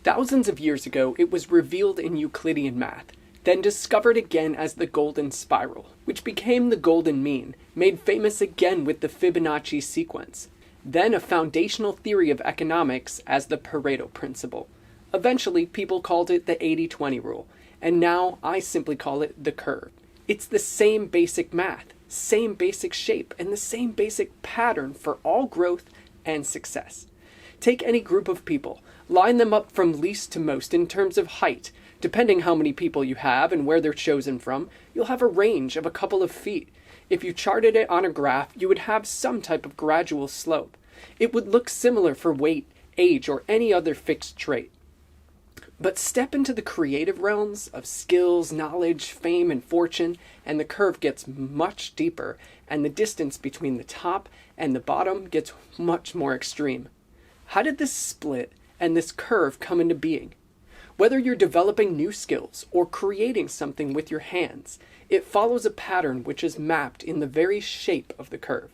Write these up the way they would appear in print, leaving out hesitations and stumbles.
Thousands of years ago, it was revealed in Euclidean math, then discovered again as the golden spiral, which became the golden mean, made famous again with the Fibonacci sequence, then a foundational theory of economics as the Pareto principle. Eventually, people called it the 80-20 rule, and now I simply call it the curve. It's the same basic math, same basic shape, and the same basic pattern for all growth and success. Take any group of people, line them up from least to most in terms of height. Depending how many people you have and where they're chosen from, you'll have a range of a couple of feet. If you charted it on a graph, you would have some type of gradual slope. It would look similar for weight, age, or any other fixed trait. But step into the creative realms of skills, knowledge, fame, and fortune, and the curve gets much deeper, and the distance between the top and the bottom gets much more extreme. How did this split and this curve come into being? Whether you're developing new skills or creating something with your hands, it follows a pattern which is mapped in the very shape of the curve.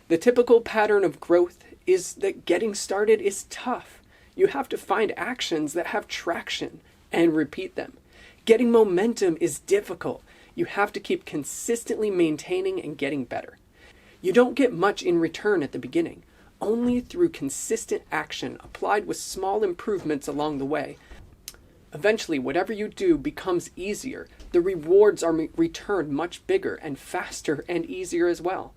The typical pattern of growth is that getting started is tough. You have to find actions that have traction and repeat them. Getting momentum is difficult. You have to keep consistently maintaining and getting better. You don't get much in return at the beginning. Only through consistent action applied with small improvements along the way. Eventually, whatever you do becomes easier. The rewards are returned much bigger and faster and easier as well.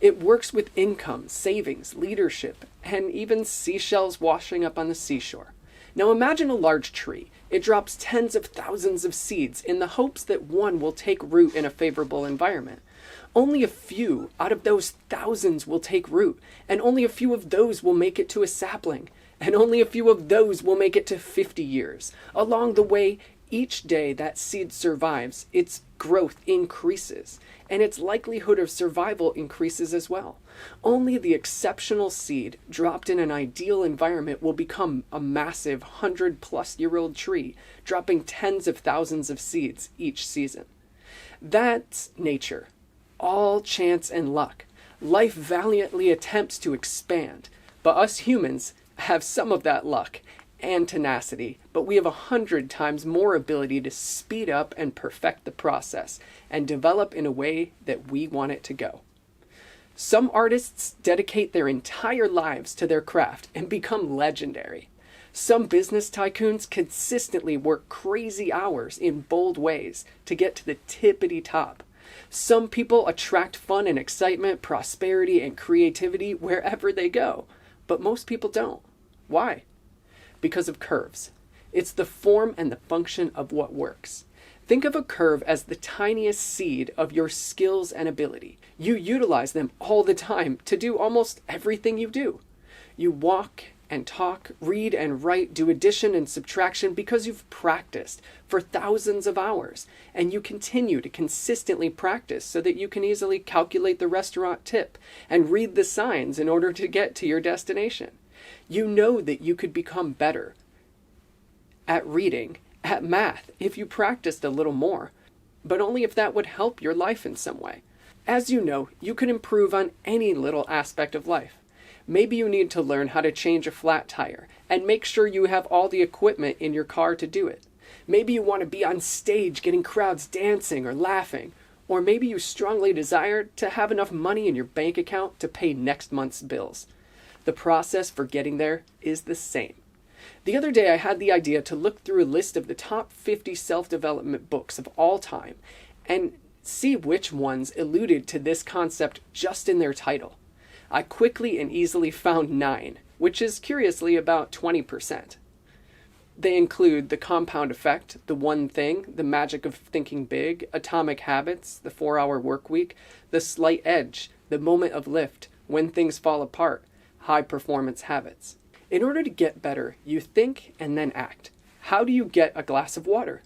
It works with income, savings, leadership, and even seashells washing up on the seashore. Now imagine a large tree. It drops tens of thousands of seeds in the hopes that one will take root in a favorable environment. Only a few out of those thousands will take root, and only a few of those will make it to a sapling, and only a few of those will make it to 50 years. Along the way, each day that seed survives, its growth increases, and its likelihood of survival increases as well. Only the exceptional seed dropped in an ideal environment will become a massive 100-plus-year-old tree, dropping tens of thousands of seeds each season. That's nature. All chance and luck. Life valiantly attempts to expand, but us humans have some of that luck and tenacity, but we have 100 times more ability to speed up and perfect the process and develop in a way that we want it to go. Some artists dedicate their entire lives to their craft and become legendary. Some business tycoons consistently work crazy hours in bold ways to get to the tippity top. Some people attract fun and excitement, prosperity, and creativity wherever they go, but most people don't. Why? Because of curves. It's the form and the function of what works. Think of a curve as the tiniest seed of your skills and ability. You utilize them all the time to do almost everything you do. You walk and talk, read and write, do addition and subtraction because you've practiced for thousands of hours, and you continue to consistently practice so that you can easily calculate the restaurant tip and read the signs in order to get to your destination. You know that you could become better at reading, at math, if you practiced a little more, but only if that would help your life in some way. As you know, you can improve on any little aspect of life. Maybe you need to learn how to change a flat tire and make sure you have all the equipment in your car to do it. Maybe you want to be on stage getting crowds dancing or laughing, or maybe you strongly desire to have enough money in your bank account to pay next month's bills. The process for getting there is the same. The other day I had the idea to look through a list of the top 50 self-development books of all time and see which ones alluded to this concept just in their title. I quickly and easily found 9, which is curiously about 20%. They include The Compound Effect, The One Thing, The Magic of Thinking Big, Atomic Habits, The 4-Hour Workweek, The Slight Edge, The Moment of Lift, When Things Fall Apart, High Performance Habits. In order to get better, you think and then act. How do you get a glass of water?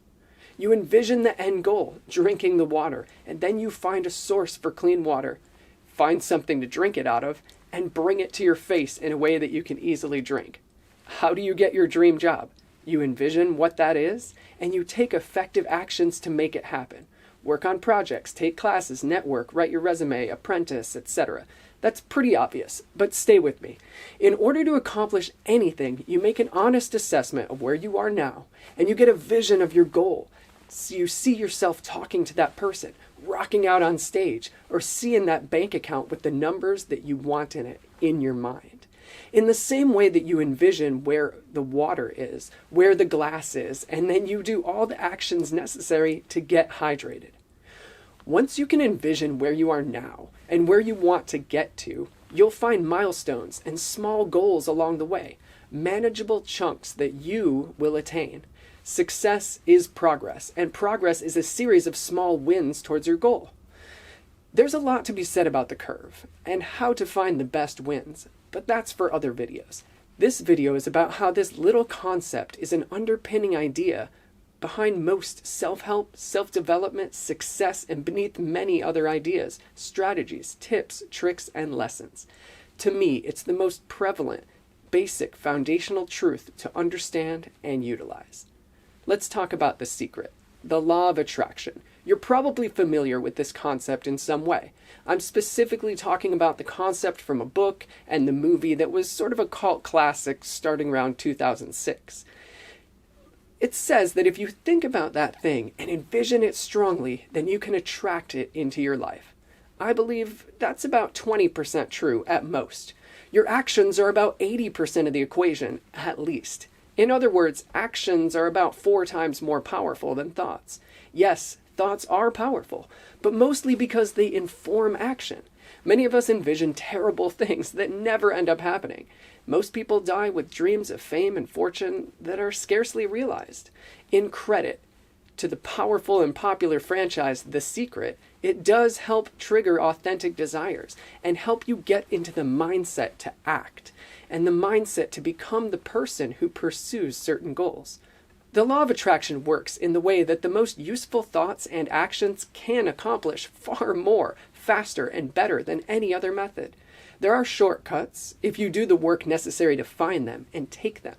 You envision the end goal, drinking the water, and then you find a source for clean water. Find something to drink it out of, and bring it to your face in a way that you can easily drink. How do you get your dream job? You envision what that is, and you take effective actions to make it happen. work on projects, take classes, network, write your resume, apprentice, etc. That's pretty obvious, but stay with me. In order to accomplish anything, you make an honest assessment of where you are now, and you get a vision of your goal. So you see yourself talking to that person, rocking out on stage, or seeing that bank account with the numbers that you want in it in your mind. In the same way that you envision where the water is, where the glass is, and then you do all the actions necessary to get hydrated. Once you can envision where you are now and where you want to get to, you'll find milestones and small goals along the way, manageable chunks that you will attain. Success is progress, and progress is a series of small wins towards your goal. There's a lot to be said about the curve and how to find the best wins, but that's for other videos. This video is about how this little concept is an underpinning idea behind most self-help, self-development, success, and beneath many other ideas, strategies, tips, tricks, and lessons. To me, it's the most prevalent, basic, foundational truth to understand and utilize. Let's talk about the secret, the law of attraction. You're probably familiar with this concept in some way. I'm specifically talking about the concept from a book and the movie that was sort of a cult classic starting around 2006. It says that if you think about that thing and envision it strongly, then you can attract it into your life. I believe that's about 20% true at most. Your actions are about 80% of the equation, at least. In other words, actions are about 4 times more powerful than thoughts. Yes, thoughts are powerful, but mostly because they inform action. Many of us envision terrible things that never end up happening. Most people die with dreams of fame and fortune that are scarcely realized. In credit to the powerful and popular franchise The Secret, it does help trigger authentic desires and help you get into the mindset to act and the mindset to become the person who pursues certain goals. The law of attraction works in the way that the most useful thoughts and actions can accomplish far more, faster, and better than any other method. There are shortcuts if you do the work necessary to find them and take them.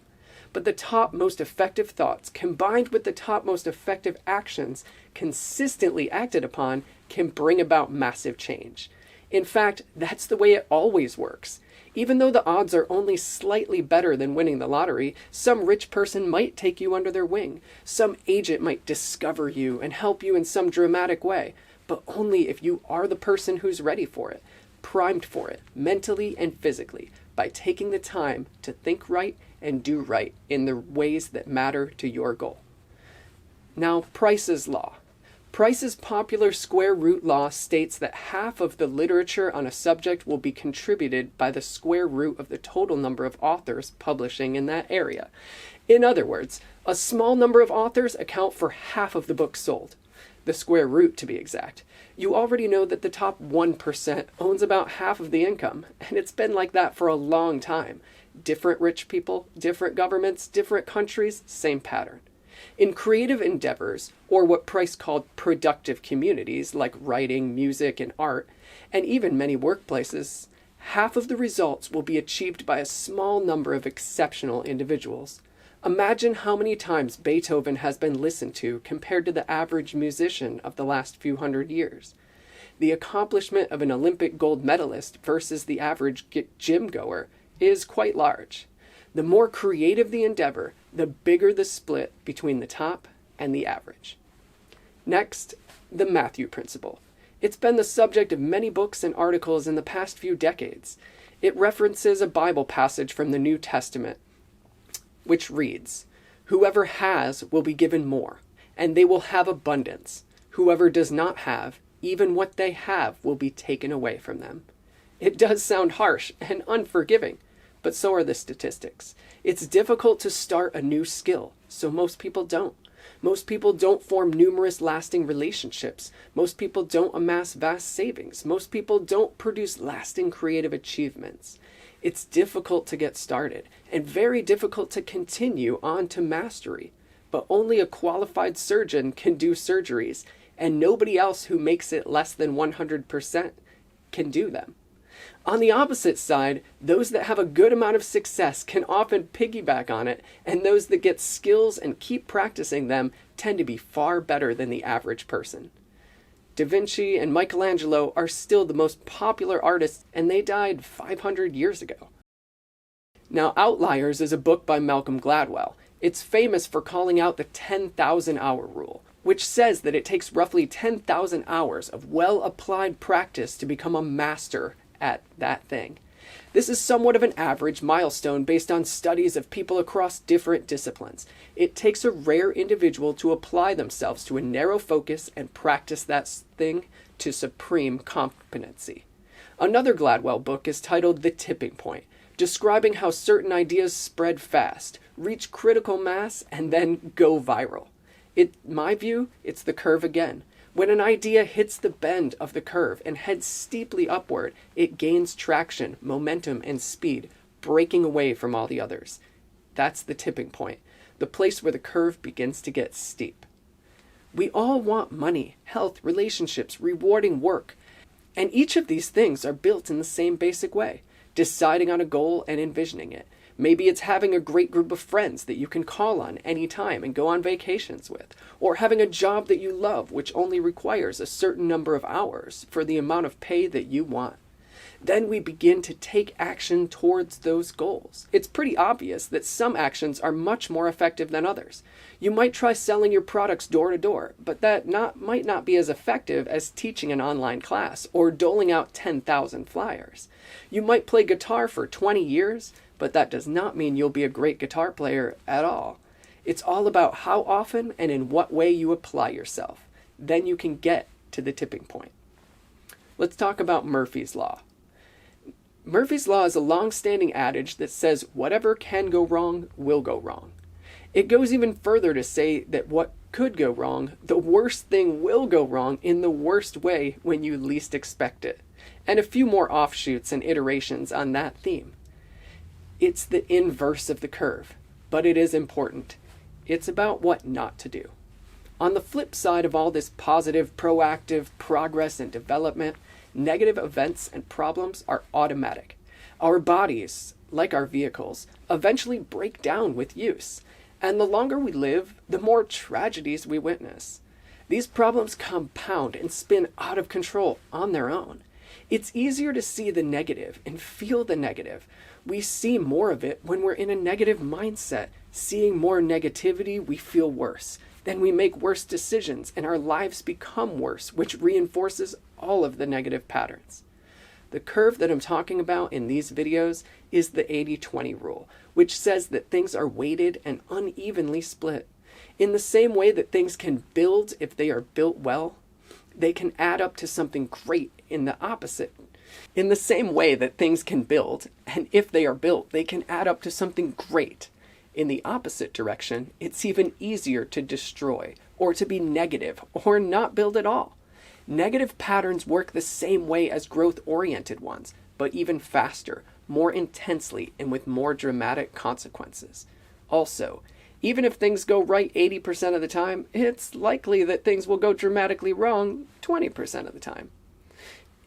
But the top most effective thoughts combined with the top most effective actions consistently acted upon can bring about massive change. In fact, that's the way it always works. Even though the odds are only slightly better than winning the lottery, some rich person might take you under their wing. Some agent might discover you and help you in some dramatic way, but only if you are the person who's ready for it, primed for it, mentally and physically, by taking the time to think right and do right in the ways that matter to your goal. Now, Price's law. Price's popular square root law states that half of the literature on a subject will be contributed by the square root of the total number of authors publishing in that area. In other words, a small number of authors account for half of the books sold. The square root, to be exact. You already know that the top 1% owns about half of the income, and it's been like that for a long time. Different rich people, different governments, different countries, same pattern. In creative endeavors, or what Price called productive communities like writing, music, and art, and even many workplaces, half of the results will be achieved by a small number of exceptional individuals. Imagine how many times Beethoven has been listened to compared to the average musician of the last few hundred years. The accomplishment of an Olympic gold medalist versus the average gym goer is quite large. The more creative the endeavor, the bigger the split between the top and the average. Next, the Matthew Principle. It's been the subject of many books and articles in the past few decades. It references a Bible passage from the New Testament, which reads, "Whoever has will be given more, and they will have abundance. Whoever does not have, even what they have will be taken away from them." It does sound harsh and unforgiving, but so are the statistics. It's difficult to start a new skill, so most people don't. Most people don't form numerous lasting relationships. Most people don't amass vast savings. Most people don't produce lasting creative achievements. It's difficult to get started and very difficult to continue on to mastery. But only a qualified surgeon can do surgeries, and nobody else who makes it less than 100% can do them. On the opposite side, those that have a good amount of success can often piggyback on it, and those that get skills and keep practicing them tend to be far better than the average person. Da Vinci and Michelangelo are still the most popular artists, and they died 500 years ago. Now, Outliers is a book by Malcolm Gladwell. It's famous for calling out the 10,000-hour rule, which says that it takes roughly 10,000 hours of well-applied practice to become a master at that thing. This is somewhat of an average milestone based on studies of people across different disciplines. It takes a rare individual to apply themselves to a narrow focus and practice that thing to supreme competency. Another Gladwell book is titled The Tipping Point, describing how certain ideas spread fast, reach critical mass, and then go viral. In my view, it's the curve again. When an idea hits the bend of the curve and heads steeply upward, it gains traction, momentum, and speed, breaking away from all the others. That's the tipping point, the place where the curve begins to get steep. We all want money, health, relationships, rewarding work, and each of these things are built in the same basic way, deciding on a goal and envisioning it. Maybe it's having a great group of friends that you can call on anytime and go on vacations with, or having a job that you love which only requires a certain number of hours for the amount of pay that you want. Then we begin to take action towards those goals. It's pretty obvious that some actions are much more effective than others. You might try selling your products door to door, but that might not be as effective as teaching an online class or doling out 10,000 flyers. You might play guitar for 20 years, but that does not mean you'll be a great guitar player at all. It's all about how often and in what way you apply yourself. Then you can get to the tipping point. Let's talk about Murphy's Law. Murphy's Law is a long-standing adage that says whatever can go wrong will go wrong. It goes even further to say that what could go wrong, the worst thing will go wrong in the worst way when you least expect it. And a few more offshoots and iterations on that theme. It's the inverse of the curve, but it is important. It's about what not to do. On the flip side of all this positive, proactive progress and development, negative events and problems are automatic. Our bodies, like our vehicles, eventually break down with use. And the longer we live, the more tragedies we witness. These problems compound and spin out of control on their own. It's easier to see the negative and feel the negative. We see more of it when we're in a negative mindset. Seeing more negativity, we feel worse. Then we make worse decisions and our lives become worse, which reinforces all of the negative patterns. The curve that I'm talking about in these videos is the 80-20 rule, which says that things are weighted and unevenly split. In the same way that things can build if they are built well, they can add up to something great in the opposite. In the same way that things can build, and if they are built, they can add up to something great. In the opposite direction, it's even easier to destroy, or to be negative, or not build at all. Negative patterns work the same way as growth-oriented ones, but even faster, more intensely, and with more dramatic consequences. Also, even if things go right 80% of the time, it's likely that things will go dramatically wrong 20% of the time.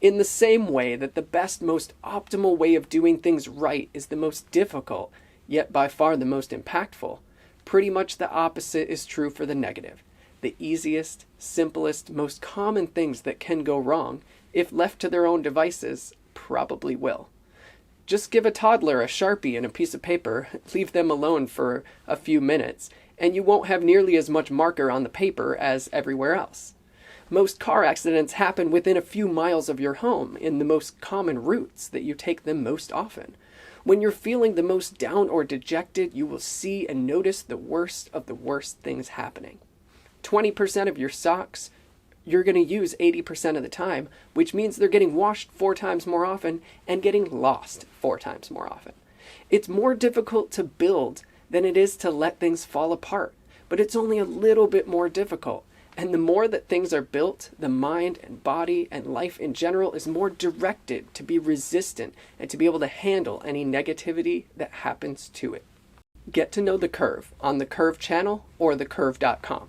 In the same way that the best, most optimal way of doing things right is the most difficult, yet by far the most impactful, pretty much the opposite is true for the negative. The easiest, simplest, most common things that can go wrong, if left to their own devices, probably will. Just give a toddler a Sharpie and a piece of paper, leave them alone for a few minutes, and you won't have nearly as much marker on the paper as everywhere else. Most car accidents happen within a few miles of your home, in the most common routes that you take them most often. When you're feeling the most down or dejected, you will see and notice the worst of the worst things happening. 20% of your socks, you're going to use 80% of the time, which means they're getting washed 4 times more often and getting lost 4 times more often. It's more difficult to build than it is to let things fall apart, but it's only a little bit more difficult. And the more that things are built, the mind and body and life in general is more directed to be resistant and to be able to handle any negativity that happens to it. Get to know The Curve on TheCuurve channel or TheCuurve.com.